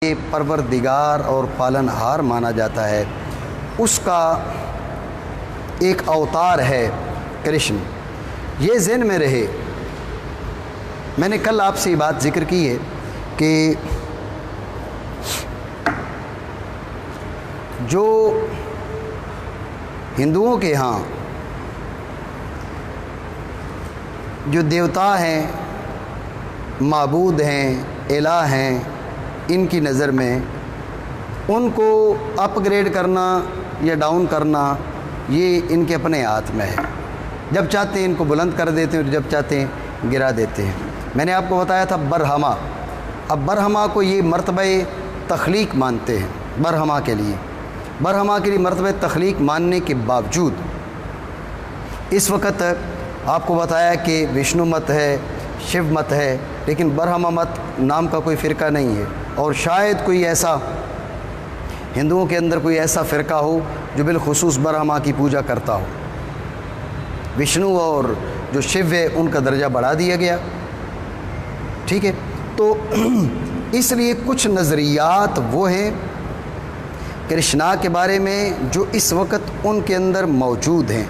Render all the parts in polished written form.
के परवरदिगार और पालनहार माना जाता है, उसका एक अवतार है कृष्ण। ये ज़हन में रहे। मैंने कल आपसे ये बात जिक्र की है कि जो हिंदुओं के यहाँ जो देवता हैं, माबूद हैं, इलाह हैं, इनकी नज़र में उनको अपग्रेड करना या डाउन करना ये इनके अपने हाथ में है। जब चाहते हैं इनको बुलंद कर देते हैं और जब चाहते हैं गिरा देते हैं। मैंने आपको बताया था बरहमा। अब बरहमा को ये मर्तबे तख्लीक मानते हैं। बरहमा के लिए मर्तबे तख्लीक मानने के बावजूद इस वक्त आपको बताया कि विष्णु मत है, शिव मत है, लेकिन बरहमा मत नाम का कोई फ़िरका नहीं है। और शायद कोई ऐसा हिंदुओं के अंदर कोई ऐसा फ़िरका हो जो बिलखुसूस बरहमा की पूजा करता हो। विष्णु और जो शिव है उनका दर्जा बढ़ा दिया गया, ठीक है। तो इसलिए कुछ नज़रियात वो हैं कृष्णा के बारे में जो इस वक्त उनके अंदर मौजूद हैं,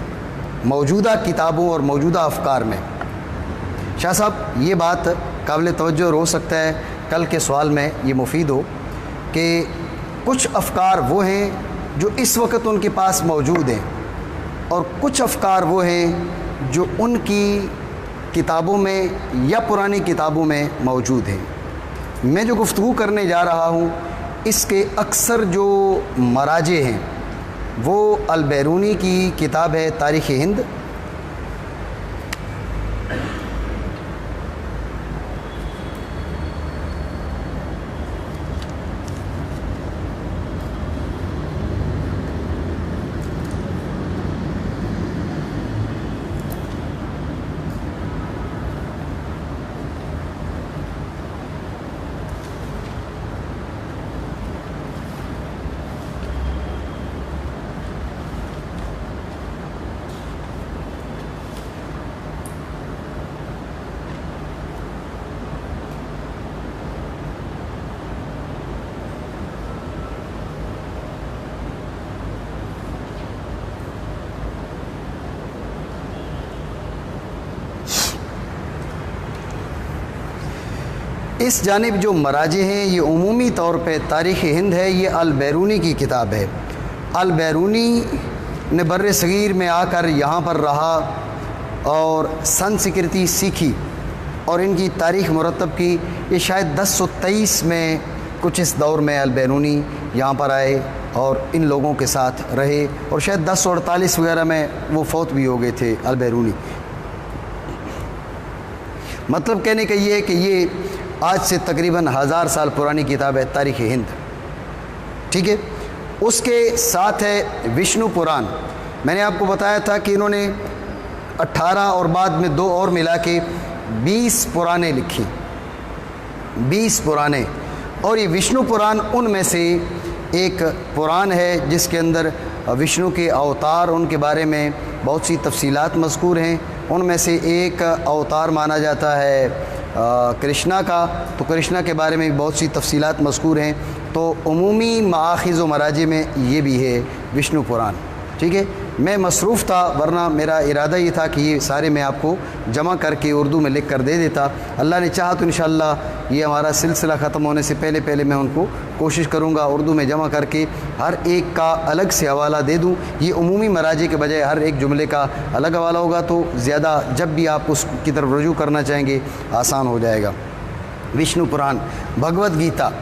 मौजूदा किताबों और मौजूदा अफ़कार में। शाह साहब, ये बात काबिल तवज्जो हो सकता है कल के सवाल में ये मुफीद हो कि कुछ अफ़कार वो हैं जो इस वक्त उनके पास मौजूद हैं और कुछ अफ़कार वो हैं जो उनकी किताबों में या पुरानी किताबों में मौजूद हैं। मैं जो गुफ्तगू करने जा रहा हूँ इसके अक्सर जो मराजे हैं वो अल-बैरूनी की किताब है तारीख़ हिंद, इस जानिब जो मराजे हैं ये उमूमी तौर पे तारीख़ हिंद है, ये अल-बैरूनी की किताब है। अल-बैरूनी ने बर्र सगीर में आकर यहाँ पर रहा और संस्कृति सीखी और इनकी तारीख़ मुरतब की। ये शायद 1023 में कुछ इस दौर में अल-बैरूनी यहाँ पर आए और इन लोगों के साथ रहे और शायद 1048 वगैरह में वो फौत भी हो गए थे अल-बैरूनी। मतलब कहने का ये है कि ये आज से तकरीबन 1000 साल पुरानी किताब है तारीख़ हिंद, ठीक है। उसके साथ है विष्णु पुराण। मैंने आपको बताया था कि इन्होंने 18 और बाद में 2 और मिला के 20 पुराने लिखी, 20 पुराने। और ये विष्णु पुराण उनमें से एक पुराण है जिसके अंदर विष्णु के अवतार, उनके बारे में बहुत सी तफसीलात मज़कूर हैं। उनमें से एक अवतार माना जाता है कृष्णा का, तो कृष्णा के बारे में बहुत सी तफसीलात मज़कूर हैं। तो उमूमी माख़िज़ व मराजे में ये भी है विष्णु पुराण, ठीक है। मैं मसरूफ़ था, वरना मेरा इरादा ये था कि ये सारे मैं आपको जमा करके उर्दू में लिख कर दे देता। अल्लाह ने चाहा तो इंशाअल्लाह ये हमारा सिलसिला ख़त्म होने से पहले पहले मैं उनको कोशिश करूँगा उर्दू में जमा करके हर एक का अलग से हवाला दे दूँ। ये उमूमी मराजे के बजाय हर एक जुमले का अलग हवाला होगा, तो ज़्यादा जब भी आप उसकी तरफ रुजू करना चाहेंगे आसान हो जाएगा। विष्णु पुराण, भगवद गीता।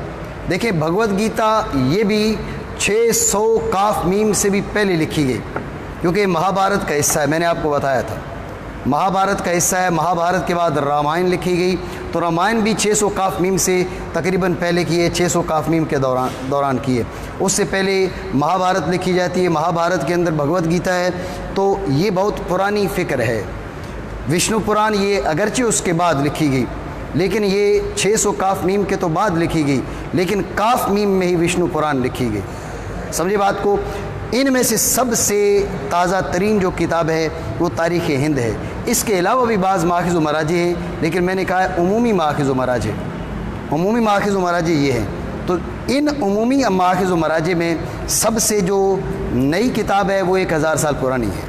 देखिए भगवद गीता ये भी 600 काफ मीम से भी पहले लिखी गई, क्योंकि महाभारत का हिस्सा है। मैंने आपको बताया था महाभारत का हिस्सा है। महाभारत के बाद रामायण लिखी गई, तो रामायण भी 600 काफ मीम से तकरीबन पहले की है, 600 काफ मीम के दौरान की है। उससे पहले महाभारत लिखी जाती है। महाभारत के अंदर भगवद गीता है, तो ये बहुत पुरानी फ़िक्र है। विष्णु पुराण ये अगरचे उसके बाद लिखी गई, लेकिन ये 600 काफ मीम के तो बाद लिखी गई, लेकिन काफ मीम में ही विष्णु पुराण लिखी गई। समझे बात को। इनमें से सबसे ताज़ा तरीन जो किताब है वो तारीख़ हिंद है। इसके अलावा भी बाज़ माख़िज़ व मराजे हैं, लेकिन मैंने कहा है उमूमी माख़िज़ व मराजे, उमूमी माख़िज़ व मराजे ये हैं। तो इन उमूमी माखिज़ व मराजे में सबसे जो नई किताब है वो 1000 साल पुरानी है,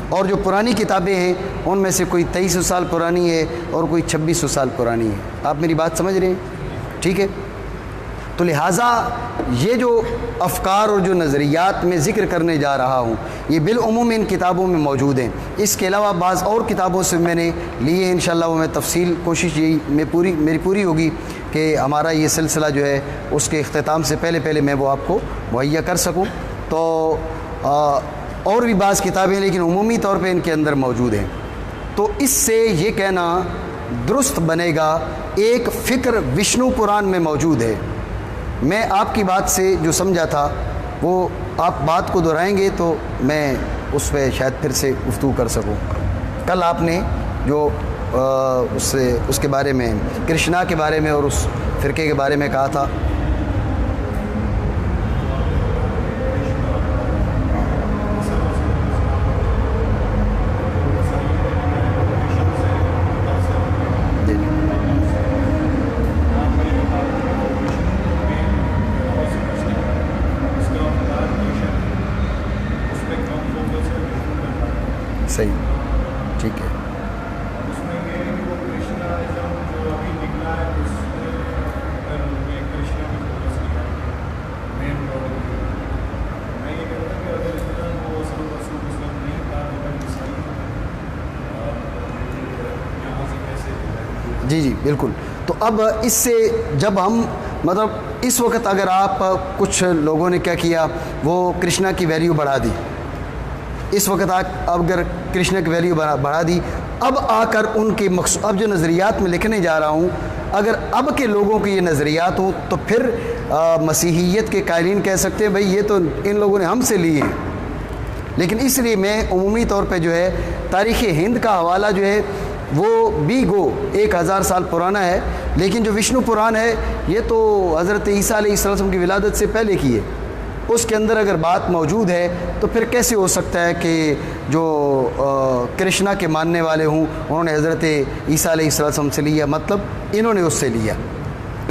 और जो पुरानी किताबें हैं उनमें से कोई 2300 साल पुरानी है और कोई 2600 साल पुरानी है। आप मेरी बात समझ रहे हैं? ठीक है। तो लिहाजा ये जो अफ़कार और जो नज़रियात में ज़िक्र करने जा रहा हूँ ये बिलउमूम इन किताबों में मौजूद हैं। इसके अलावा बाज़ और किताबों से मैंने लिए, इंशाअल्लाह वो मैं तफसील कोशिश यही मेरी पूरी होगी कि हमारा ये सिलसिला जो है उसके अख्तिताम से पहले मैं वो आपको मुहैया कर सकूँ। तो और भी बाज़ किताबें लेकिन उमूमी तौर पे इनके अंदर मौजूद हैं। तो इससे ये कहना दुरुस्त बनेगा, एक फ़िक्र विष्णु पुराण में मौजूद है। मैं आपकी बात से जो समझा था वो आप बात को दोहराएंगे तो मैं उस पर शायद फिर से गुफ्तगू कर सकूं। कल आपने जो उसके बारे में, कृष्णा के बारे में और उस फ़िरके के बारे में कहा था, सही, ठीक है। जी जी बिल्कुल। तो अब इससे जब हम मतलब इस वक्त अगर आप कुछ लोगों ने क्या किया, वो कृष्णा की वैल्यू बढ़ा दी, इस वक्त अगर कृष्ण की वैल्यू बढ़ा दी, अब आकर उनके अब जो नज़रियात में लिखने जा रहा हूँ, अगर अब के लोगों के ये नज़रियात हों तो फिर मसीहियत के कायलीन कह सकते हैं भाई ये तो इन लोगों ने हमसे लिए हैं। लेकिन इसलिए मैं उमूमी तौर पे जो है तारीख़ हिंद का हवाला जो है वो भी 1000 साल पुराना है, लेकिन जो विष्णु पुराण है ये तो हज़रत ईसा अलैहिस्सलाम की विलादत से पहले की है। उसके अंदर अगर बात मौजूद है तो फिर कैसे हो सकता है कि जो कृष्णा के मानने वाले हों उन्होंने हज़रत ईसा अलैहिस्सलाम से लिया, मतलब इन्होंने उससे लिया।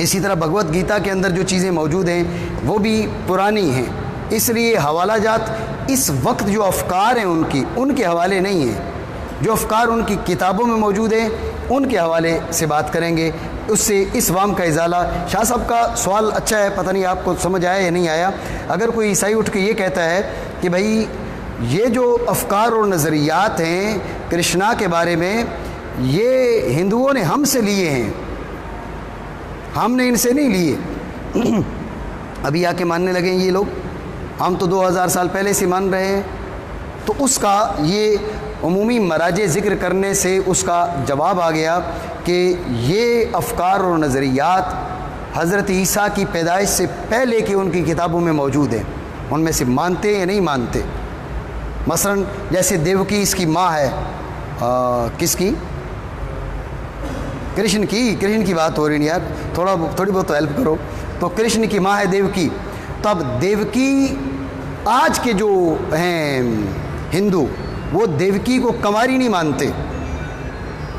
इसी तरह भगवत गीता के अंदर जो चीज़ें मौजूद हैं वो भी पुरानी हैं, इसलिए हवाला जात इस वक्त जो अफ़कार हैं उनके हवाले नहीं हैं। जो अफ़कार उनकी किताबों में मौजूद हैं उनके हवाले से बात करेंगे, उससे इस वाम का इजाला। शाह साहब का सवाल अच्छा है, पता नहीं आपको समझ आया या नहीं आया। अगर कोई ईसाई उठ के ये कहता है कि भाई ये जो अफ़कार और नज़रियात हैं कृष्णा के बारे में ये हिंदुओं ने हमसे लिए हैं, हमने इनसे नहीं लिए, अभी आके मानने लगे ये लोग, हम तो 2000 साल पहले से मान रहे हैं, तो उसका ये उमूमी मराजे ज़िक्र करने से उसका जवाब आ गया कि ये अफ़कार और नज़रियात हज़रत ईसा की पैदाइश से पहले की उनकी किताबों में मौजूद हैं, उनमें से मानते या नहीं मानते। मसलन जैसे देवकी इसकी माँ है, किसकी? कृष्ण की बात हो रही है यार, थोड़ी बहुत तो हेल्प करो। तो कृष्ण की माँ है देवकी। तो अब देवकी, आज के जो हैं हिंदू वो देवकी को कंवारी नहीं मानते।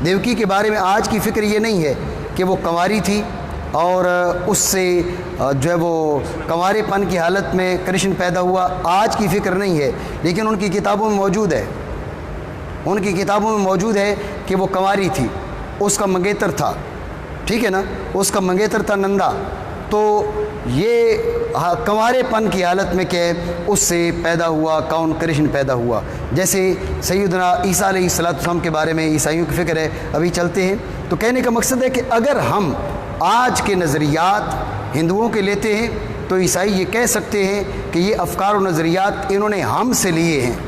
देवकी के बारे में आज की फ़िक्र ये नहीं है कि वो कंवारी थी और उससे जो है वो कंवारेपन की हालत में कृष्ण पैदा हुआ, आज की फ़िक्र नहीं है। लेकिन उनकी किताबों में मौजूद है, उनकी किताबों में मौजूद है कि वो कंवारी थी, उसका मंगेतर था, ठीक है ना, उसका मंगेतर था नंदा। तो ये कंवारेपन की हालत में क्या उससे पैदा हुआ, कौन? कृष्ण पैदा हुआ। जैसे सैयदना ईसा अलैहिस्सलाम के बारे में ईसाइयों की फ़िक्र है, अभी चलते हैं। तो कहने का मकसद है कि अगर हम आज के नज़रियात हिंदुओं के लेते हैं तो ईसाई ये कह सकते हैं कि ये अफ़कार और नज़रियात इन्होंने हमसे लिए हैं,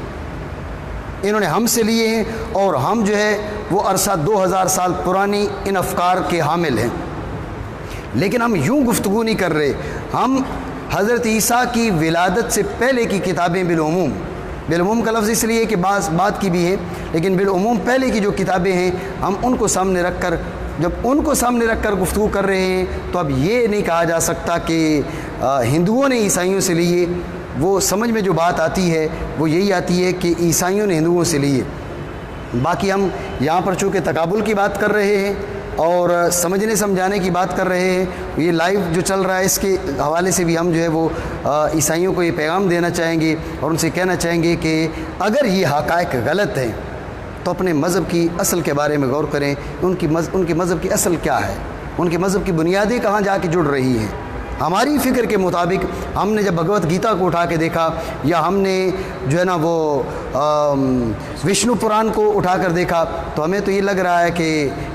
इन्होंने हमसे लिए हैं और हम जो है वो अरसा 2000 साल पुरानी इन अफ़कार के हामिल हैं। लेकिन हम यूँ गुफ्तगू नहीं कर रहे, हम हज़रत ईसा की विलादत से पहले की किताबें बिलउमूम का लफ्ज़ इसलिए कि बात की भी है, लेकिन बिलउमूम पहले की जो किताबें हैं हम उनको सामने रख कर, जब उनको सामने रख कर गुफ्तगू कर रहे हैं तो अब ये नहीं कहा जा सकता कि हिंदुओं ने ईसाइयों से लिए। वो समझ में जो बात आती है वो यही आती है कि ईसाइयों ने हिंदुओं से लिए। बाकी हम यहाँ पर चूँकि तकाबुल की बात कर रहे हैं और समझने समझाने की बात कर रहे हैं। ये लाइव जो चल रहा है इसके हवाले से भी हम जो है वो ईसाइयों को ये पैगाम देना चाहेंगे और उनसे कहना चाहेंगे कि अगर ये हक़ाइक़ गलत हैं तो अपने मज़हब की असल के बारे में गौर करें। उनके मज़हब की असल क्या है, उनके मज़हब की बुनियादें कहाँ जाके जुड़ रही हैं। हमारी फ़िक्र के मुताबिक हमने जब भगवत गीता को उठा के देखा या हमने जो है ना वो विष्णु पुराण को उठा कर देखा तो हमें तो ये लग रहा है कि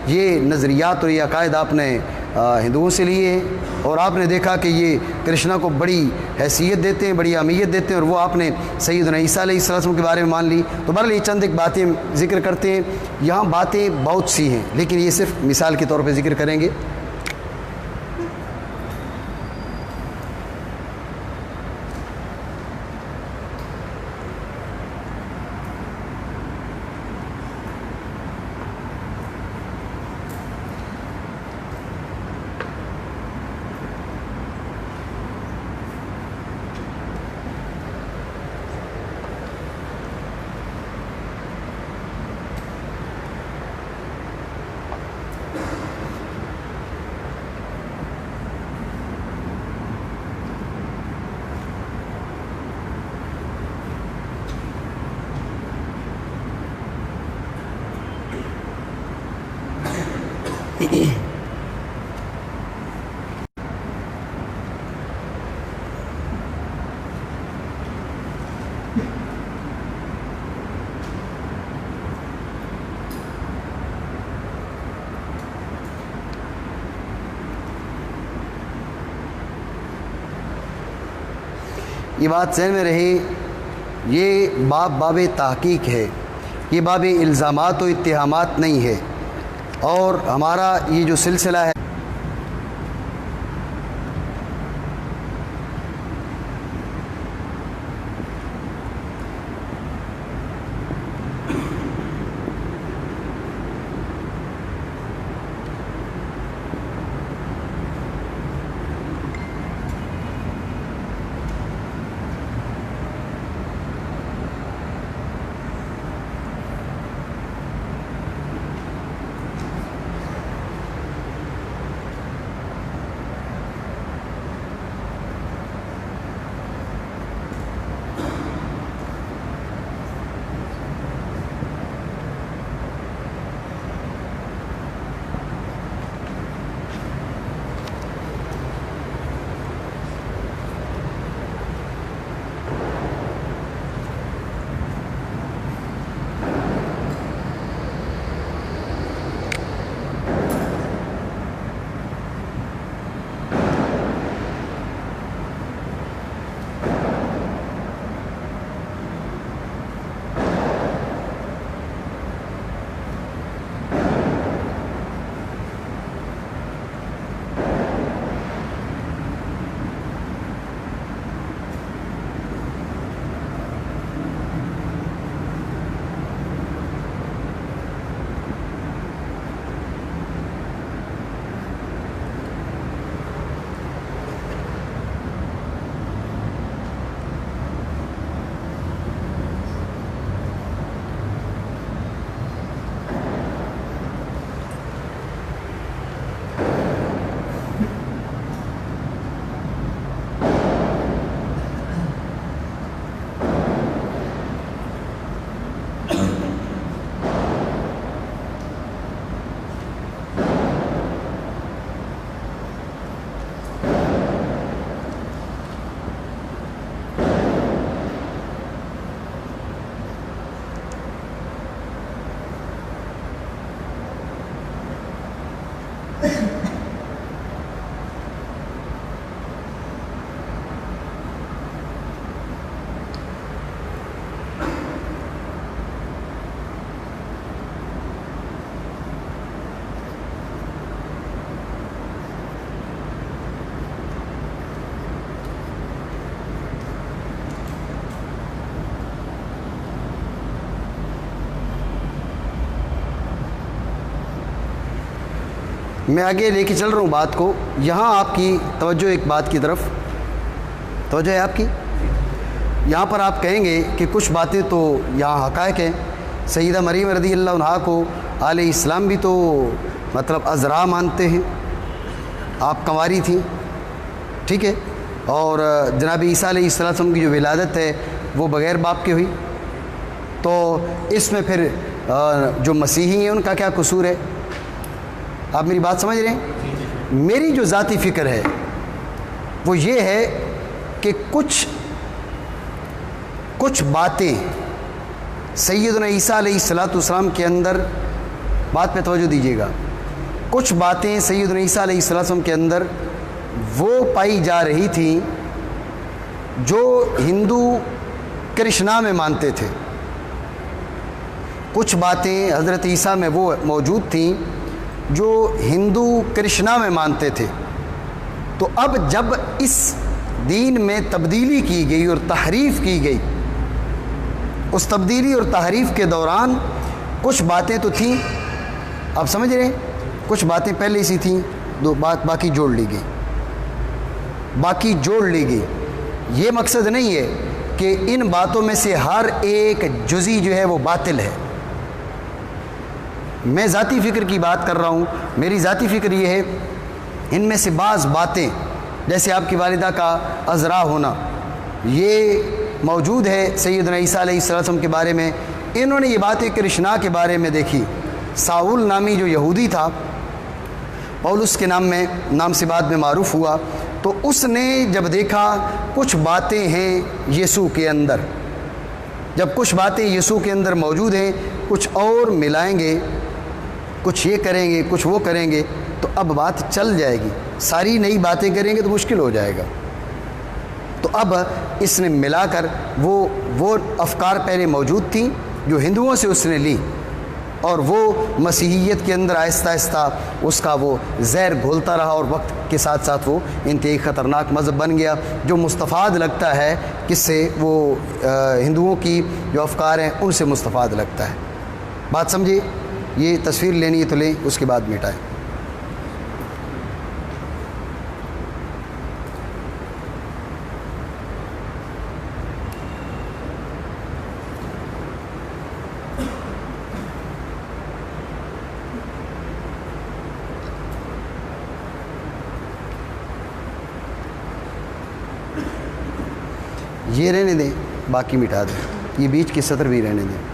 ये नज़रियात और ये अकायद आपने हिंदुओं से लिए हैं और आपने देखा कि ये कृष्णा को बड़ी हैसियत देते हैं, बड़ी अहमियत देते हैं और वो आपने सैयदना ईसा अलैहिस्सलाम के बारे में मान ली। तो बहरहाल ये चंद एक बातें ज़िक्र करते हैं। यहाँ बातें बहुत सी हैं लेकिन ये सिर्फ मिसाल के तौर पर ज़िक्र करेंगे। ये बात ज़हन में रहे, ये बाब तहकीक है, ये बाब इल्ज़ामात व इत्तिहामात नहीं है। और हमारा ये जो सिलसिला है मैं आगे लेके चल रहा हूँ बात को। यहाँ आपकी तवज्जो एक बात की तरफ तवज्जो है आपकी। यहाँ पर आप कहेंगे कि कुछ बातें तो यहाँ हक़ाइक़ हैं। सैयदा मरीम रज़ी अल्लाह अन्हा को आले इस्लाम भी तो मतलब अज़रा मानते हैं, आप कंवारी थी, ठीक है। और जनाब ईसा अलैहिस्सलाम की जो विलादत है वो बग़ैर बाप की हुई, तो इसमें फिर जो मसीही हैं उनका क्या कसूर है? आप मेरी बात समझ रहे हैं? मेरी जो ज़ाती फ़िक्र है वो ये है कि कुछ बातें सैयदना ईसा अलैहिस्सलाम के अंदर, बात पे तवज्जो दीजिएगा, कुछ बातें सैयदना ईसा अलैहिस्सलाम के अंदर वो पाई जा रही थी जो हिंदू कृष्णा में मानते थे, कुछ बातें हज़रत ईसा में वो मौजूद थी जो हिंदू कृष्णा में मानते थे। तो अब जब इस दीन में तब्दीली की गई और तहरीफ़ की गई, उस तब्दीली और तहरीफ़ के दौरान कुछ बातें तो थीं, आप समझ रहे हैं, कुछ बातें पहले सी थीं, बाकी जोड़ ली गई, बाकी जोड़ ली गई। ये मकसद नहीं है कि इन बातों में से हर एक जुज़ी जो है वो बातिल है। मैं ज़ाती फ़िक्र की बात कर रहा हूँ, मेरी ज़ाती फ़िक्र ये है, इनमें से बाज़ बातें जैसे आपकी वालिदा का अज़रा होना, ये मौजूद है सैयदना ईसा अलैहिस्सलाम के बारे में। इन्होंने ये बातें कृष्णा के बारे में देखी। साउल नामी जो यहूदी था, पौलुस के नाम से बाद में मारूफ़ हुआ, तो उसने जब देखा कुछ बातें हैं यीशु के अंदर, जब कुछ बातें यीशु के अंदर मौजूद हैं, कुछ और मिलाएंगे, कुछ ये करेंगे, कुछ वो करेंगे, तो अब बात चल जाएगी। सारी नई बातें करेंगे तो मुश्किल हो जाएगा। तो अब इसने मिलाकर वो अफ़कार पहले मौजूद थी जो हिंदुओं से उसने ली, और वो मसीहियत के अंदर आहिस्ता आहिस्ता उसका वो ज़हर घोलता रहा, और वक्त के साथ साथ वो इंतहाई ख़तरनाक मज़हब बन गया जो मुस्तफ़ाद लगता है, किससे? वो हिंदुओं की जो अफ़कार हैं उनसे मुस्तफ़ाद लगता है। बात समझिए, ये तस्वीर लेनी है तो लें, उसके बाद मिटाएं। ये रहने दें, बाकी मिटा दें, ये बीच की सतर भी रहने दें।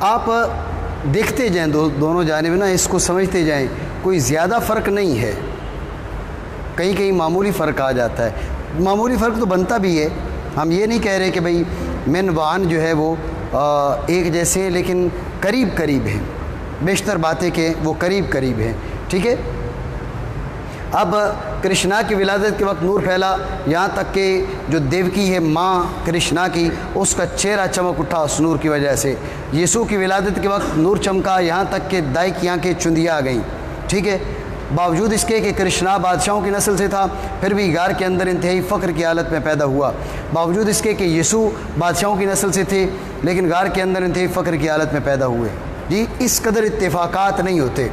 आप देखते जाएं दोनों जानिब ना, इसको समझते जाएं, कोई ज़्यादा फ़र्क नहीं है। कहीं कहीं मामूली फ़र्क आ जाता है, मामूली फ़र्क तो बनता भी है। हम ये नहीं कह रहे कि भाई मेन वान जो है वो एक जैसे हैं, लेकिन करीब करीब हैं, बेशतर बातें के वो करीब करीब हैं। ठीक है। अब कृष्णा की विलादत के वक्त नूर फैला, यहाँ तक कि जो देवकी है माँ कृष्णा की, उसका चेहरा चमक उठा उस नूर की वजह से। यीशु की विलादत के वक्त नूर चमका, यहाँ तक कि दाई की आँखें चुंदिया आ गईं। ठीक है। बावजूद इसके कि कृष्णा बादशाहों की नस्ल से था, फिर भी गार के अंदर इंतहाई फ़ख्र की हालत में पैदा हुआ। बावजूद इसके कि यीशु बादशाहों की नस्ल से थे, लेकिन गार के अंदर इंतहाई फ़ख्र की हालत में पैदा हुए। जी, इस कदर इत्तेफाकात नहीं होते।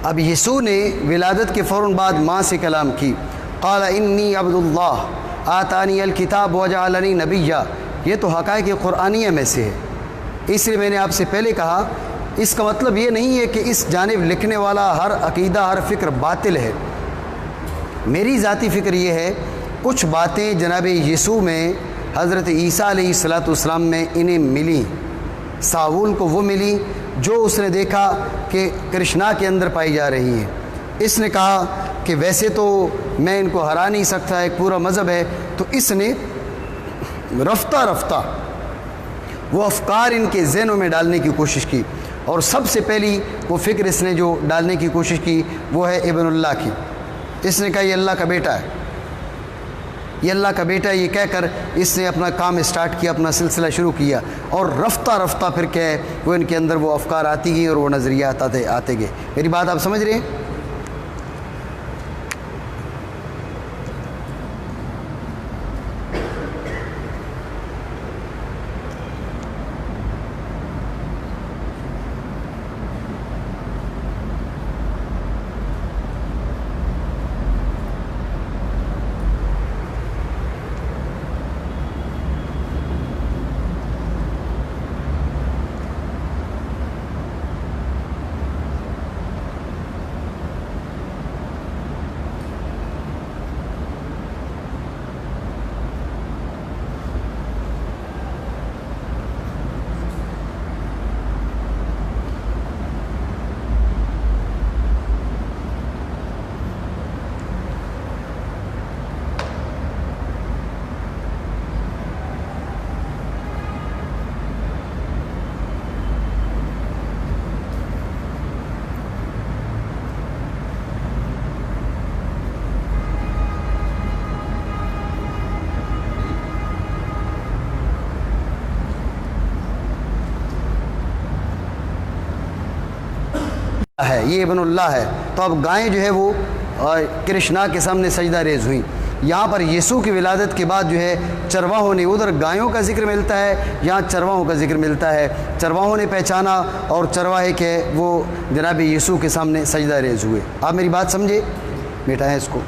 अब यीशु ने विलादत के फ़ौरन बाद माँ से कलाम की, क़ाल इन्नी अब्दुल्लाह आतानी अल किताब वजअलनी नबिय्या। ये तो हक़ाइक़ क़ुरआनिया में से है, इसलिए मैंने आपसे पहले कहा, इसका मतलब ये नहीं है कि इस जानिब लिखने वाला हर अक़ीदा हर फ़िक्र बातिल है। मेरी ज़ाती फ़िक्र ये है, कुछ बातें जनाब यीशु में, हज़रत ईसा अलैहिस्सलाम में इन्हें मिली, सावूल को वो मिली जो उसने देखा कि कृष्णा के अंदर पाई जा रही हैं। इसने कहा कि वैसे तो मैं इनको हरा नहीं सकता, एक पूरा मज़हब है, तो इसने रफ्ता रफ्ता वो अफ़कार इनके ज़हनों में डालने की कोशिश की। और सबसे पहली वो फ़िक्र इसने जो डालने की कोशिश की वो है इब्नुल्लाह की। इसने कहा ये अल्लाह का बेटा है, ये अल्लाह का बेटा है, ये कहकर इसने अपना काम स्टार्ट किया, अपना सिलसिला शुरू किया। और रफ्ता रफ्ता फिर क्या है वो इनके अंदर वो अफ़कार आती गई और वो नज़रियात आते गए। मेरी बात आप समझ रहे हैं? है, ये इब्नुल्लाह है। तो अब गायें जो है वो कृष्णा के सामने सजदा रेज़ हुई। यहाँ पर यीशु की विलादत के बाद जो है चरवाहों ने, उधर गायों का जिक्र मिलता है, यहाँ चरवाहों का जिक्र मिलता है। चरवाहों ने पहचाना और चरवाहे के वो जनाब यीशु के सामने सजदा रेज़ हुए। आप मेरी बात समझे? बेटा है इसको।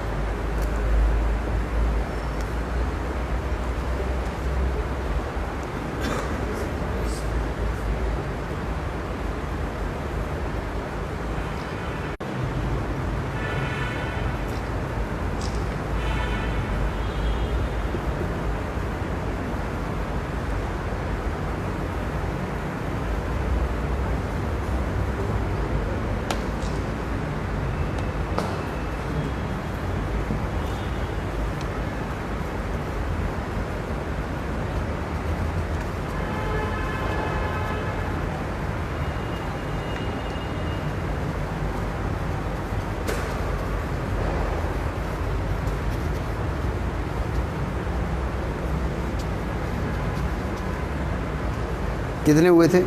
कितने हुए थे?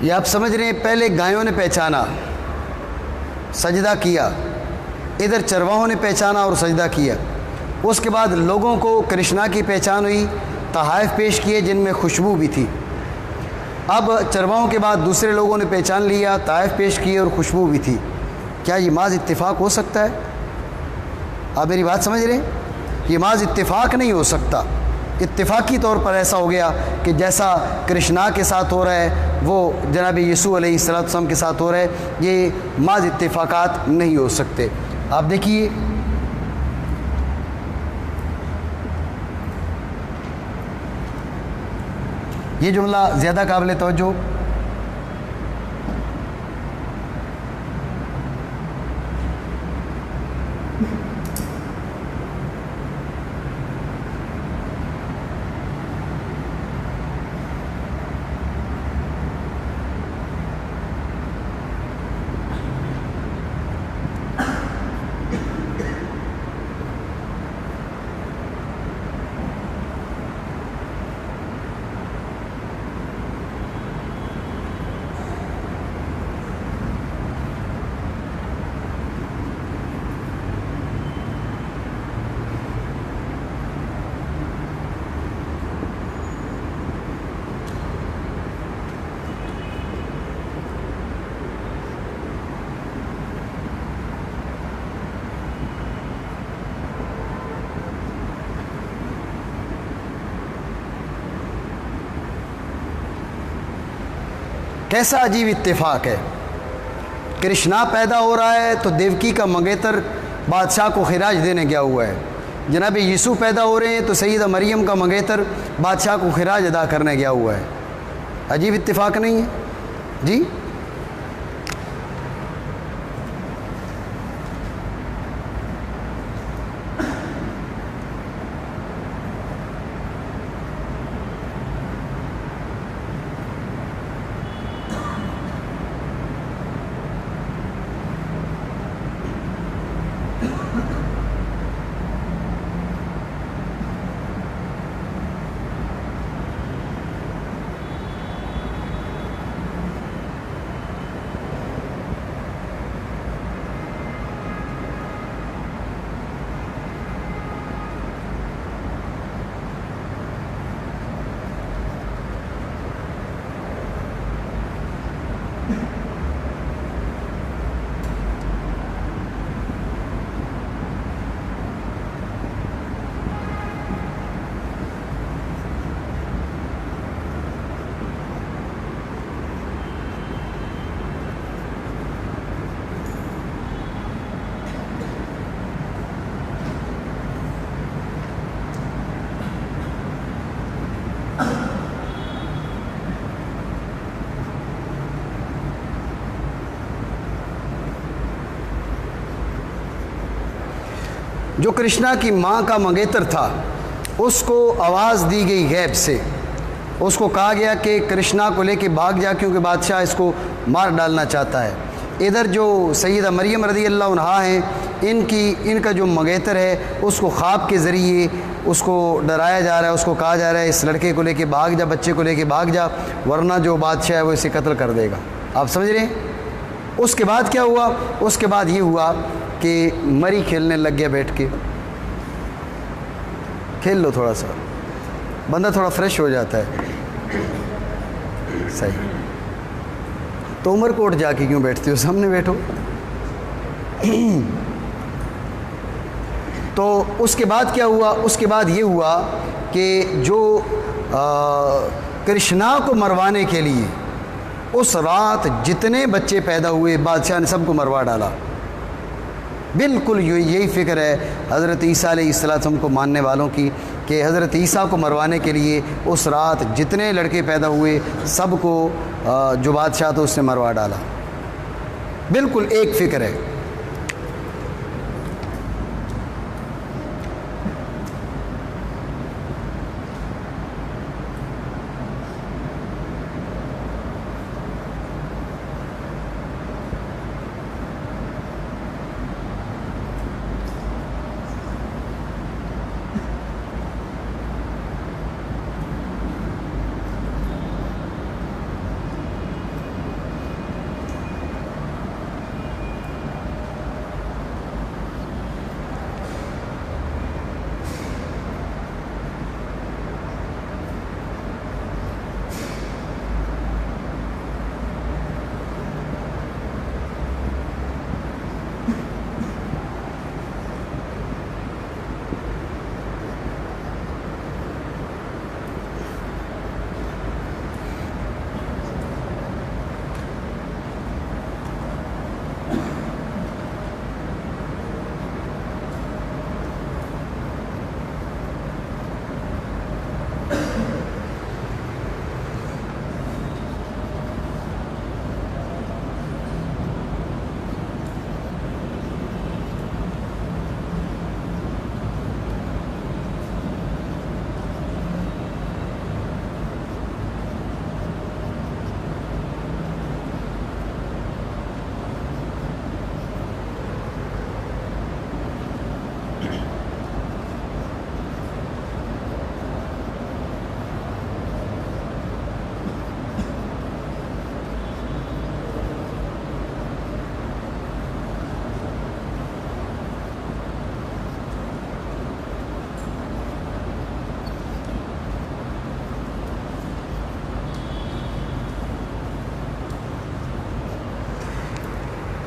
ये आप समझ रहे हैं, पहले गायों ने पहचाना, सजदा किया, इधर चरवाहों ने पहचाना और सजदा किया। उसके बाद लोगों को कृष्णा की पहचान हुई, तहाइफ पेश किए जिनमें खुशबू भी थी। अब चरवाहों के बाद दूसरे लोगों ने पहचान लिया, तहाइफ पेश किए और खुशबू भी थी। क्या ये माज इत्तिफाक हो सकता है? आप मेरी बात समझ रहे हैं? ये माज इत्तिफाक नहीं हो सकता। इत्तिफाकी तौर पर ऐसा हो गया कि जैसा कृष्णा के साथ हो रहा है वो जनाब यीशु अलैहिस्सलाम के साथ हो रहा है। ये माज इत्तिफाकात नहीं हो सकते। आप देखिए, ये जुमला ज़्यादा काबिल तवज्जो। कैसा अजीब इत्तेफाक है। कृष्णा पैदा हो रहा है तो देवकी का मंगेतर बादशाह को खिराज देने गया हुआ है। जनाब यीशु पैदा हो रहे हैं तो सैयदा मरियम का मंगेतर बादशाह को खिराज अदा करने गया हुआ है। अजीब इत्तेफाक नहीं है जी? जो कृष्णा की माँ का मंगेतर था उसको आवाज़ दी गई गैब से, उसको कहा गया कि कृष्णा को लेके भाग जा क्योंकि बादशाह इसको मार डालना चाहता है। इधर जो सैयदा मरियम रज़ी अल्लाह अन्हा हैं, इनका जो मंगेतर है उसको ख्वाब के ज़रिए उसको डराया जा रहा है, उसको कहा जा रहा है इस लड़के को लेके भाग जा, बच्चे को लेके भाग जा, वरना जो बादशाह है वो इसे कत्ल कर देगा। आप समझ रहे हैं? उसके बाद क्या हुआ? उसके बाद ये हुआ कि मरी खेलने लग गया, बैठ के खेल लो थोड़ा सा। बंदा थोड़ा फ्रेश हो जाता है। सही। तो उमरकोट जाके क्यों बैठते हो, सामने बैठो। तो उसके बाद क्या हुआ, उसके बाद ये हुआ कि जो कृष्णा को मरवाने के लिए उस रात जितने बच्चे पैदा हुए बादशाह ने सबको मरवा डाला। बिल्कुल यही फ़िक्र है हज़रत ईसा अलैहिस्सलाम को मानने वालों की कि हज़रत ईसा को मरवाने के लिए उस रात जितने लड़के पैदा हुए सबको जो बादशाह था उसने मरवा डाला। बिल्कुल एक फ़िक्र है।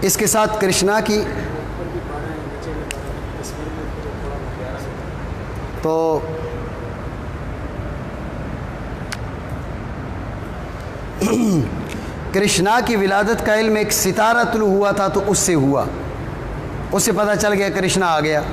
इसके साथ कृष्णा की तो कृष्णा की विलादत का इल्म एक सितारा तुलू हुआ था तो उससे हुआ, उससे पता चल गया कृष्णा आ गया।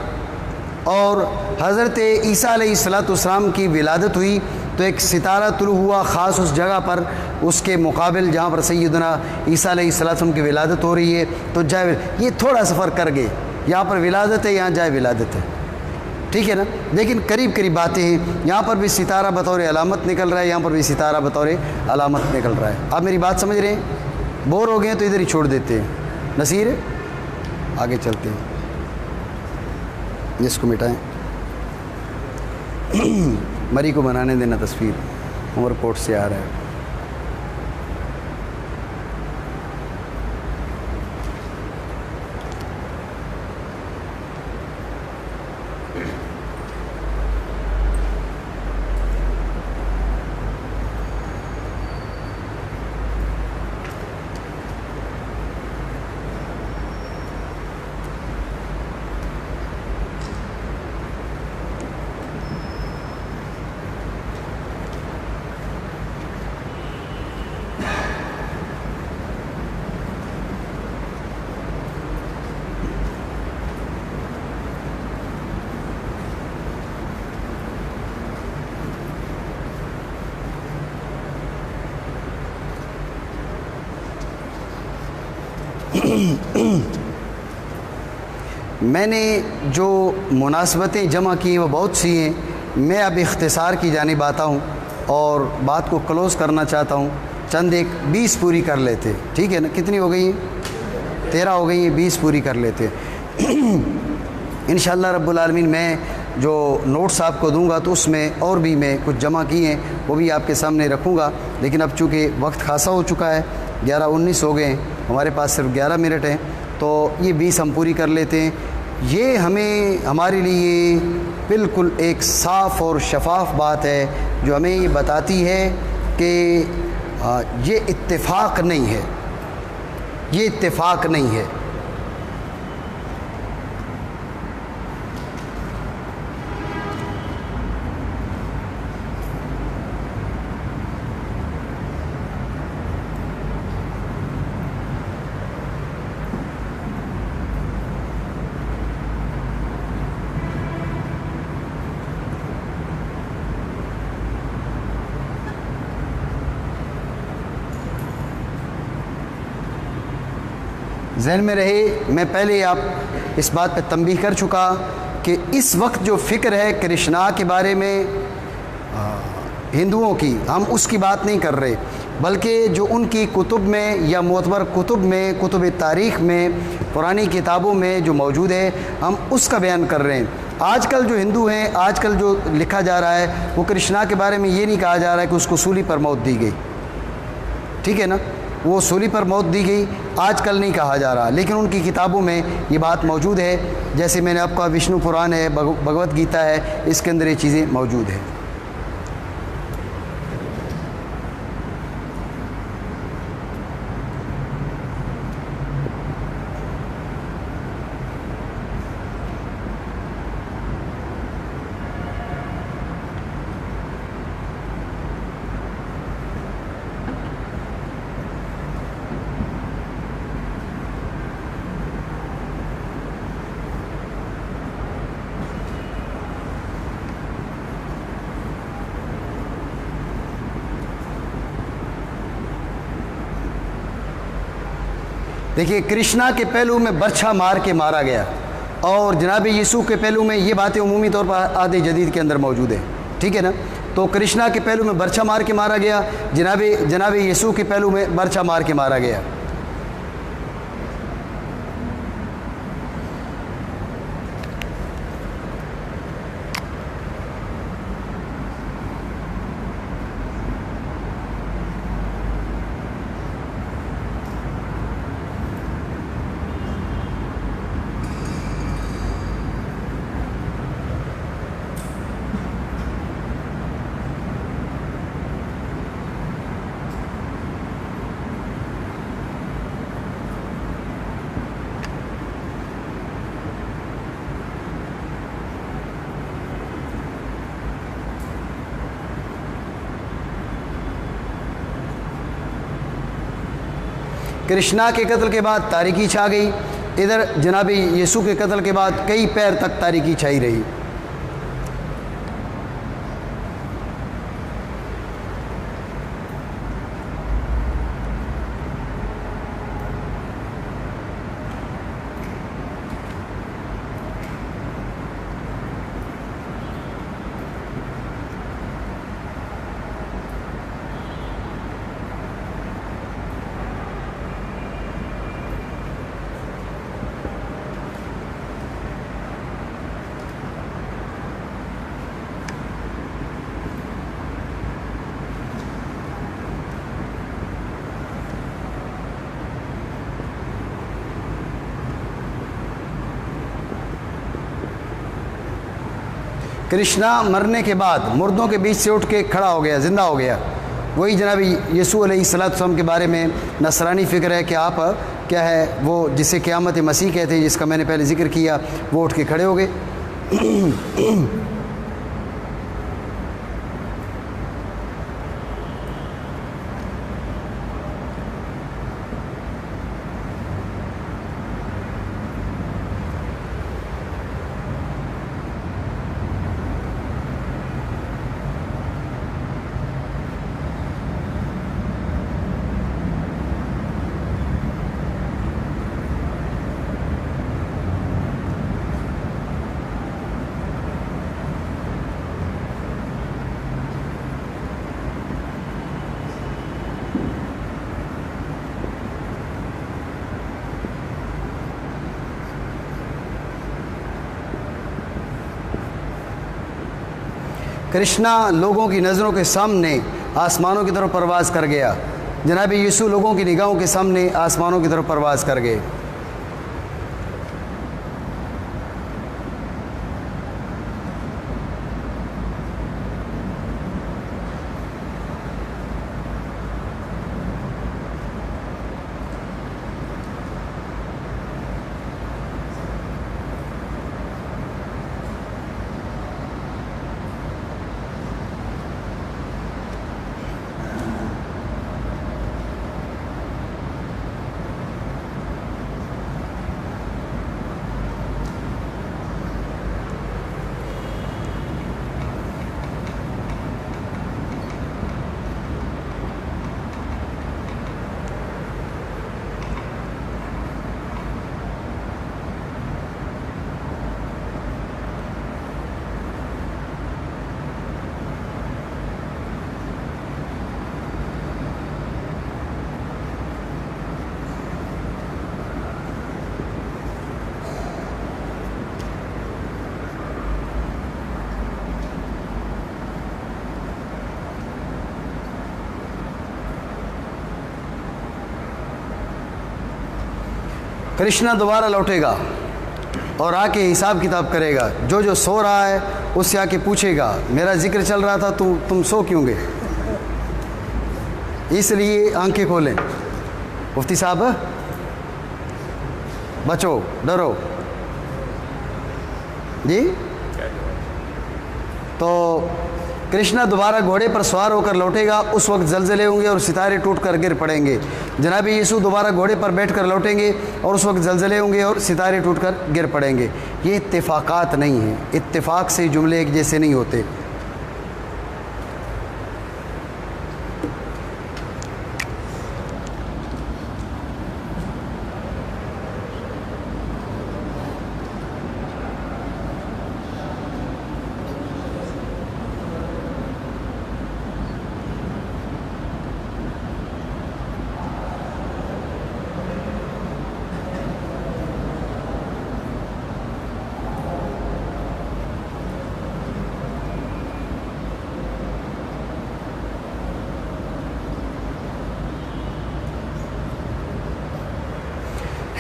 और हज़रत ईसा अलैहिस्सलाम की विलादत हुई तो एक सितारा तुलू हुआ ख़ास उस जगह पर, उसके मुकाबिल जहाँ पर सैयदना ईसा अलैहिस्सलाम की विलादत हो रही है। तो जाए ये थोड़ा सफ़र कर गए, यहाँ पर विलादत है, यहाँ जाए विलादत है, ठीक है ना, लेकिन करीब करीब बातें हैं। यहाँ पर भी सितारा बतौर अलामत निकल रहा है, यहाँ पर भी सितारा बतौर अलामत निकल रहा है। आप मेरी बात समझ रहे हैं? बोर हो गए तो इधर ही छोड़ देते हैं। नसीर आगे चलते हैं, इसको मिटाएं। मरी को बनाने देना तस्वीर, उमरकोट से आ रहा है। मैंने जो मुनासबतें जमा की वो बहुत सी हैं। मैं अब इख्तिसार की जानिब आता हूँ और बात को क्लोज़ करना चाहता हूँ। चंद एक 20 पूरी कर लेते, ठीक है ना? कितनी हो गई हैं? 13 हो गई हैं, 20 पूरी कर लेते। इंशाअल्लाह रब्बुल आलमीन मैं जो नोट्स आपको दूंगा तो उसमें और भी मैं कुछ जमा किए हैं वो भी आपके सामने रखूँगा। लेकिन अब चूँकि वक्त खासा हो चुका है, 11:19 हो गए हैं, हमारे पास सिर्फ 11 मिनट हैं, तो ये 20 हम पूरी कर लेते हैं। ये हमें हमारे लिए बिल्कुल एक साफ़ और शफाफ बात है जो हमें ये बताती है कि ये इत्तेफाक नहीं है, ये इत्तेफाक नहीं है। जहन में रहे, मैं पहले आप इस बात पर तंबीह कर चुका कि इस वक्त जो फ़िक्र है कृष्णा के बारे में हिंदुओं की, हम उसकी बात नहीं कर रहे, बल्कि जो उनकी कुतुब में या मोतबर कुतुब में, कुतुब तारीख़ में, पुरानी किताबों में जो मौजूद है, हम उसका बयान कर रहे हैं। आजकल जो हिंदू हैं, आजकल जो लिखा जा रहा है, वो कृष्णा के बारे में ये नहीं कहा जा रहा है कि उसको सूली पर मौत दी गई, ठीक है ना, वो सूली पर मौत दी गई आजकल नहीं कहा जा रहा, लेकिन उनकी किताबों में ये बात मौजूद है। जैसे मैंने आपका विष्णु पुराण है, भगवत गीता है, इसके अंदर ये चीज़ें मौजूद हैं। देखिए, कृष्णा के पहलू में बर्छा मार के मारा गया और जनाब यीशु के पहलू में ये बातें उमूमी तौर पर आदे जदीद के अंदर मौजूद है, ठीक है ना। तो कृष्णा के पहलू में बर्छा मार के मारा गया, जनाब यीशु के पहलू में बर्छा मार के मारा गया। कृष्णा के कत्ल के बाद तारीकी छा गई, इधर जनाब यीशु के कत्ल के बाद कई पैर तक तारीकी छाई रही। कृष्णा मरने के बाद मुर्दों के बीच से उठ के खड़ा हो गया, ज़िंदा हो गया। वही जनाब यीशु अलैहिस्सलाम के बारे में नसरानी फ़िक्र है कि आप क्या है वो जिसे क़यामत मसीह कहते हैं, जिसका मैंने पहले ज़िक्र किया, वो उठ के खड़े हो गए। कृष्णा लोगों की नज़रों के सामने आसमानों की तरफ परवाज़ कर गया। जनाब यीशु लोगों की निगाहों के सामने आसमानों की तरफ परवाज़ कर गए। कृष्णा दोबारा लौटेगा और आके हिसाब किताब करेगा। जो जो सो रहा है उससे आके पूछेगा, मेरा जिक्र चल रहा था, तुम सो क्यों गए? इसलिए आंखें खोलें। मुफ्ती साहब, बचो, डरो जी। तो कृष्णा दोबारा घोड़े पर सवार होकर लौटेगा, उस वक्त जलजले होंगे और सितारे टूटकर गिर पड़ेंगे। जनाब यीशु दोबारा घोड़े पर बैठकर लौटेंगे और उस वक्त जलजले होंगे और सितारे टूटकर गिर पड़ेंगे। ये इत्तेफाकात नहीं हैं, इत्तेफाक से जुमले एक जैसे नहीं होते।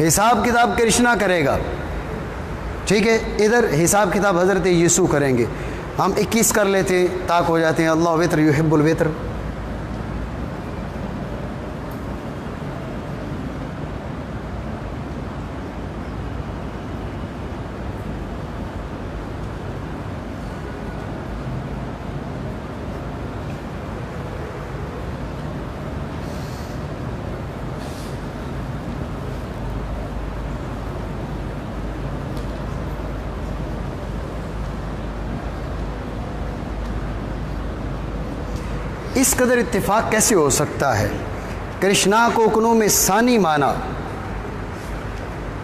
हिसाब किताब कृष्णा करेगा, ठीक है। इधर हिसाब किताब हज़रत यीशु करेंगे। हम 21 कर लेते हैं, ताक हो जाते हैं। अल्लाह वित्र युहिब्बुल वित्र। इस कदर इत्तेफाक कैसे हो सकता है? कृष्णा को उकनू में सानी माना,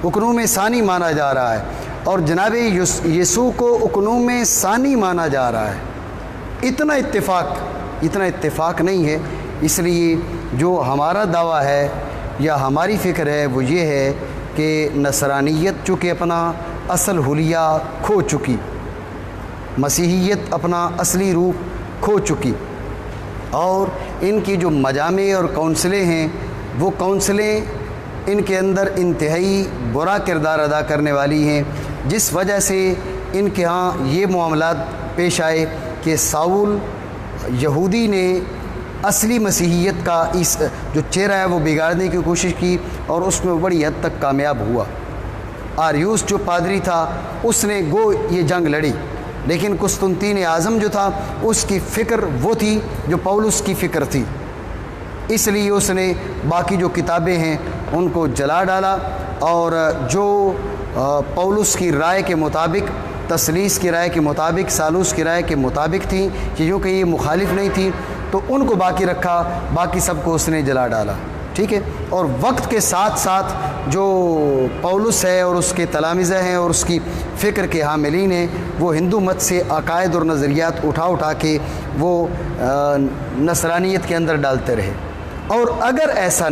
उकनू में सानी माना जा रहा है और जनाब यीशु को उकनू में सानी माना जा रहा है। इतना इत्तेफाक नहीं है। इसलिए जो हमारा दावा है या हमारी फ़िक्र है वो ये है कि नसरानियत चूँकि अपना असल हुलिया खो चुकी, मसीहियत अपना असली रूप खो चुकी और इनकी जो मजामे और काउंसलें हैं वो काउंसलें इनके अंदर इंतहाई बुरा किरदार अदा करने वाली हैं, जिस वजह से इनके यहाँ ये मामलात पेश आए कि साउल यहूदी ने असली मसीहियत का इस जो चेहरा है वो बिगाड़ने की कोशिश की और उसमें बड़ी हद तक कामयाब हुआ। आर्यूस जो पादरी था उसने गो ये जंग लड़ी, लेकिन कुस्तुनतीन आज़म जो था उसकी फ़िक्र वो थी जो पौलुस की फ़िक्र थी। इसलिए उसने बाकी जो किताबें हैं उनको जला डाला और जो पौलुस की राय के मुताबिक, तसलीस की राय के मुताबिक, सालूस की राय के मुताबिक थी कि जो कि ये मुखालिफ नहीं थी तो उनको बाकी रखा, बाकी सबको उसने जला डाला, ठीक है। और वक्त के साथ साथ जो पौलुस है और उसके तलामिज़ा हैं और उसकी फ़िक्र के हामिलीन हैं वो हिंदू मत से अकायद और नज़रियात उठा के वो नसरानियत के अंदर डालते रहे। और अगर ऐसा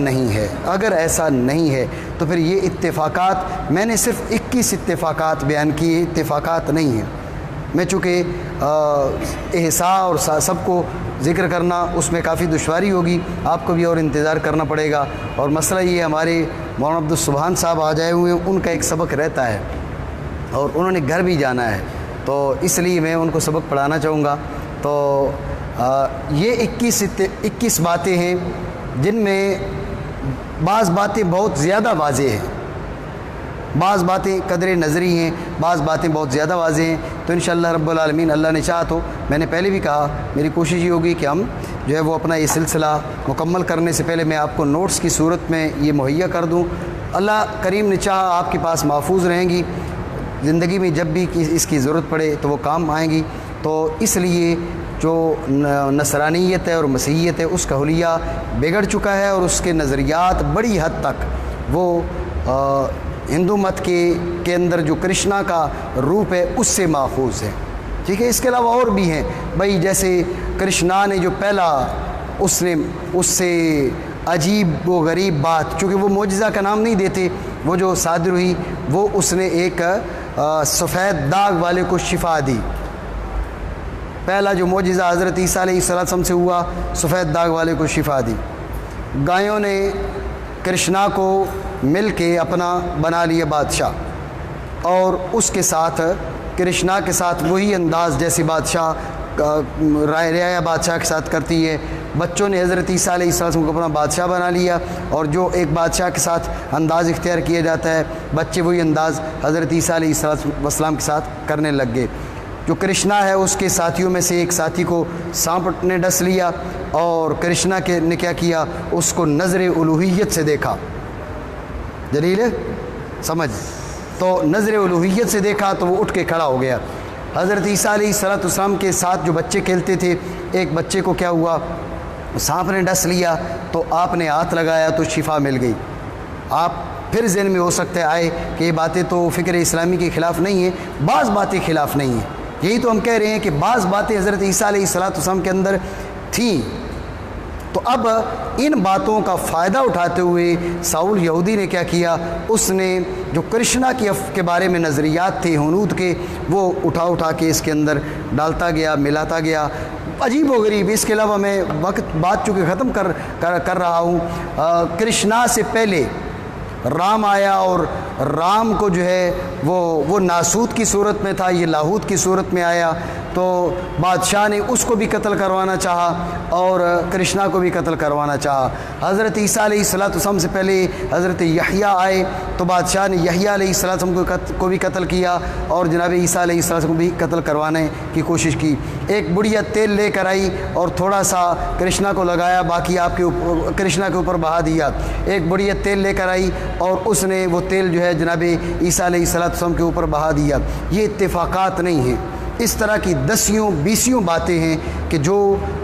नहीं है तो फिर ये इत्तेफाकात, मैंने सिर्फ 21 इत्तेफाकात बयान किए, इत्तेफाकात नहीं हैं। मैं चूँकि एहसा और सबको ज़िक्र करना उसमें काफ़ी दुश्वारी होगी, आपको भी और इंतज़ार करना पड़ेगा। और मसला ये हमारे मौलाना अब्दुल सुबहान साहब आ जाए हुए हैं, उनका एक सबक रहता है और उन्होंने घर भी जाना है, तो इसलिए मैं उनको सबक पढ़ाना चाहूँगा। तो ये 21 बातें हैं जिनमें बाज़ बातें बहुत ज़्यादा वाज़ेह हैं, बाज़ बातें कदरे नज़री हैं, बाज़ बातें बहुत ज़्यादा वाज़ेह हैं। तो इंशाअल्लाह रब्बुल आलमीन अल्लाह ने चाहा तो, मैंने पहले भी कहा, मेरी कोशिश ये होगी कि हम जो है वो अपना ये सिलसिला मुकम्मल करने से पहले मैं आपको नोट्स की सूरत में ये मुहैया कर दूँ। अल्लाह करीम ने चाहा आपके पास महफूज रहेंगी, ज़िंदगी में जब भी इसकी ज़रूरत पड़े तो वो काम आएंगी। तो इसलिए जो नसरानियत है और मसीहियत है उसका हुलिया बिगड़ चुका है और उसके नज़रियात बड़ी हद तक वो हिंदू मत के अंदर जो कृष्णा का रूप है उससे माखूज है, ठीक है। इसके अलावा और भी हैं भाई, जैसे कृष्णा ने जो पहला उससे अजीब व गरीब बात, चूँकि वो मोजिज़ा का नाम नहीं देते, वो जो सादिर हुई वो उसने एक सफ़ेद दाग वाले को शिफा दी। पहला जो मोजिज़ा हज़रत ईसा अलैहिस्सलाम से हुआ, सफ़ेद दाग वाले को शिफा दी। गायों ने कृष्णा को मिल के अपना बना लिया बादशाह, और उसके साथ कृष्णा के साथ वही अंदाज़ जैसे बादशाह रियाया बादशाह के साथ करती है। बच्चों ने हज़रत ईसा अलैहिस्सलाम को अपना बादशाह बना लिया, और जो एक बादशाह के साथ अंदाज़ इख्तियार किया जाता है, बच्चे वही अंदाज़ हज़रत ईसा अलैहिस्सलाम के साथ करने लग गए। जो कृष्णा है उसके साथियों में से एक साथी को सांप ने डस लिया, और कृष्णा के ने क्या किया, उसको नज़र उलूहियत से देखा। जलील समझ, तो नज़र उलूहियत से देखा तो वो उठ के खड़ा हो गया। हज़रत ईसा अलैहिस्सलाम के साथ जो बच्चे खेलते थे, एक बच्चे को क्या हुआ, सांप ने डस लिया, तो आपने हाथ लगाया तो शिफा मिल गई। आप फिर ज़हन में हो सकते आए कि ये बातें तो फ़िक्र इस्लामी के ख़िलाफ़ नहीं है, बाज़ बातें ख़िलाफ़ नहीं है। यही तो हम कह रहे हैं कि बाज़ बातें हज़रत ईसा अलैहिस्सलाम के अंदर थीं। तो अब इन बातों का फ़ायदा उठाते हुए साउल यहूदी ने क्या किया, उसने जो कृष्णा के बारे में नज़रियात थे हुनूद के, वो उठा के इसके अंदर डालता गया, मिलाता गया। अजीब व गरीब। इसके अलावा मैं बात चूँकि ख़त्म कर रहा हूँ, कृष्णा से पहले राम आया, और राम को जो है वो नासूत की सूरत में था, ये लाहूत की सूरत में आया। तो बादशाह ने उसको भी कत्ल करवाना चाहा और कृष्णा को भी कत्ल करवाना चाहा। हज़रत ईसा अलैहिस्सलाम से पहले हज़रत यहया आए, तो बादशाह ने यहया अलैहिस्सलाम को भी कत्ल किया, और जनाब ईसा अलैहिस्सलाम को भी कत्ल करवाने की कोशिश की। एक बुढ़िया तेल लेकर आई और थोड़ा सा कृष्णा को लगाया, बाकी आपके कृष्णा के ऊपर बहा दिया। एक बुढ़िया तेल लेकर आई और उसने वो तेल जो है जनाब ईसा अलैहिस्सलाम के ऊपर बहा दिया। ये इत्तेफाकात नहीं हैं, इस तरह की 10-20 बातें हैं कि जो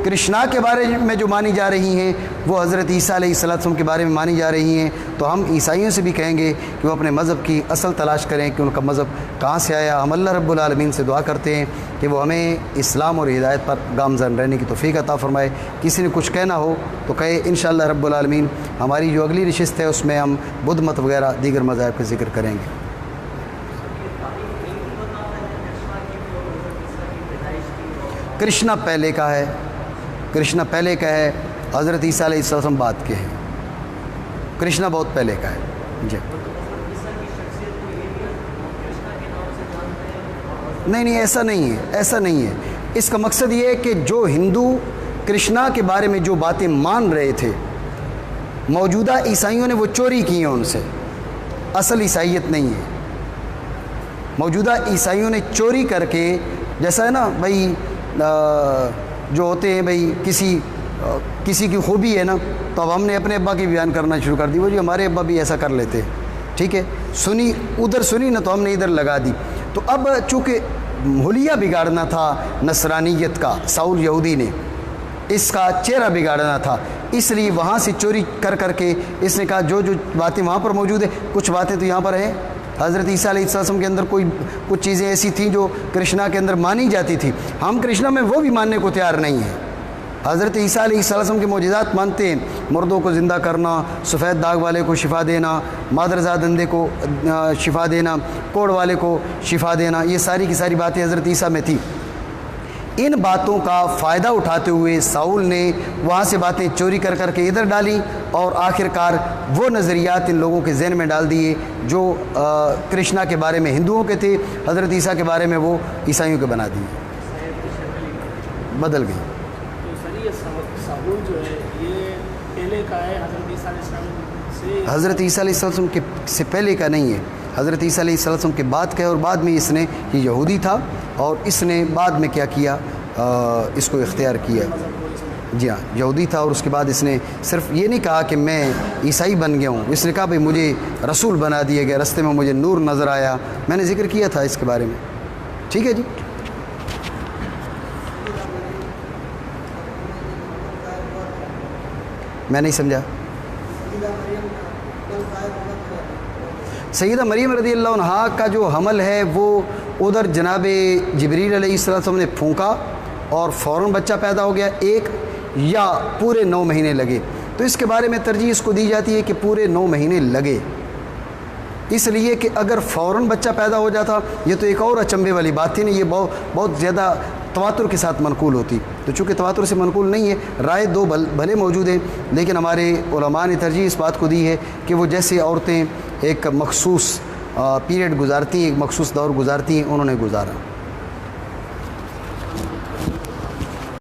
कृष्णा के बारे में जो मानी जा रही हैं वो हज़रत ईसा अलैहिस्सलाम के बारे में मानी जा रही हैं। तो हम ईसाइयों से भी कहेंगे कि वो अपने मज़हब की असल तलाश करें कि उनका मज़हब कहाँ से आया। हम अल्लाह रब्बुल आलमीन से दुआ करते हैं कि वो हमें इस्लाम और हिदायत पर गामज़न रहने की तौफ़ीक़ अता फ़रमाए। किसी ने कुछ कहना हो तो कहे, इंशाअल्लाह रब्बुल आलमीन हमारी जो अगली नशिस्त है उसमें हम बुद्ध मत वगैरह दीगर मज़ाहिब का ज़िक्र करेंगे। कृष्णा पहले का है, कृष्णा पहले का है, हज़रत ईसा अलैहिस्सलाम बाद के हैं। कृष्णा बहुत पहले का है जी। नहीं, ऐसा नहीं है, ऐसा नहीं है। इसका मकसद ये है कि जो हिंदू कृष्णा के बारे में जो बातें मान रहे थे, मौजूदा ईसाइयों ने वो चोरी की हैं उनसे। असल ईसाइयत नहीं है। मौजूदा ईसाइयों ने चोरी करके, जैसा है ना भाई जो होते हैं भाई किसी की खूबी है ना, तो अब हमने अपने अब्बा की बयान करना शुरू कर दी, वो जी हमारे अब्बा भी ऐसा कर लेते हैं। ठीक है, सुनी उधर सुनी ना तो हमने इधर लगा दी। तो अब चूँकि हुलिया बिगाड़ना था नसरानियत का, साउल यहूदी ने इसका चेहरा बिगाड़ना था, इसलिए वहाँ से चोरी कर करके इसने कहा जो बातें वहाँ पर मौजूद है, कुछ बातें तो यहाँ पर हैं। हज़रत ईसा अलैहिस्सलाम के अंदर कुछ चीज़ें ऐसी थीं जो कृष्णा के अंदर मानी जाती थी, हम कृष्णा में वो भी मानने को तैयार नहीं हैं। हज़रत ईसा अलैहिस्सलाम के मौजिज़ात मानते हैं, मुर्दों को ज़िंदा करना, सफ़ेद दाग वाले को शिफा देना, मादरज़ाद अंधे को शिफा देना, कोढ़ वाले को शिफा देना, ये सारी की सारी बातें हज़रत ईसा में थी। इन बातों का फ़ायदा उठाते हुए साउल ने वहाँ से बातें चोरी कर करके इधर डाली, और आखिरकार वो नज़रियात इन लोगों के जहन में डाल दिए जो कृष्णा के बारे में हिंदुओं के थे, हज़रत ईसा के बारे में वो ईसाइयों के बना दिए, बदल गई। साउल जो है ये पहले का है, हज़रत ईसा अलैहिस्सलाम से? हज़रत ईसा अलैहिस्सलाम के से पहले का नहीं है, हज़रत ईसा अलैहिस्सलाम के बाद का है, और बाद में इसने ये यहूदी था और इसने बाद में क्या किया, इसको इख्तियार किया। जी हाँ, यहूदी था और उसके बाद इसने सिर्फ ये नहीं कहा कि मैं ईसाई बन गया हूँ, इसने कहा भाई मुझे रसूल बना दिया गया, रास्ते में मुझे नूर नज़र आया। मैंने जिक्र किया था इसके बारे में। ठीक है जी। मैं नहीं समझा। सैयदा मरियम रज़ियल्लाहु अन्हा का जो हमल है वो उधर जनाब जिब्रील अलैहिस्सलाम ने फूंका और फ़ौरन बच्चा पैदा हो गया, एक या पूरे 9 महीने लगे। तो इसके बारे में तरजीह इसको दी जाती है कि पूरे 9 महीने लगे, इसलिए कि अगर फ़ौरन बच्चा पैदा हो जाता, ये तो एक और अचंभे वाली बात थी ना। ये बहुत ज़्यादा तवातुर के साथ मनकूल होती। तो चूँकि तवातुर से मनकूल नहीं है, राय दो भले मौजूद हैं, लेकिन हमारे उलमा ने तरजीह इस बात को दी है कि वो जैसे औरतें एक मखसूस पीरियड गुजारती हैं, एक मखसूस दौर गुजारती हैं, उन्होंने गुजारा।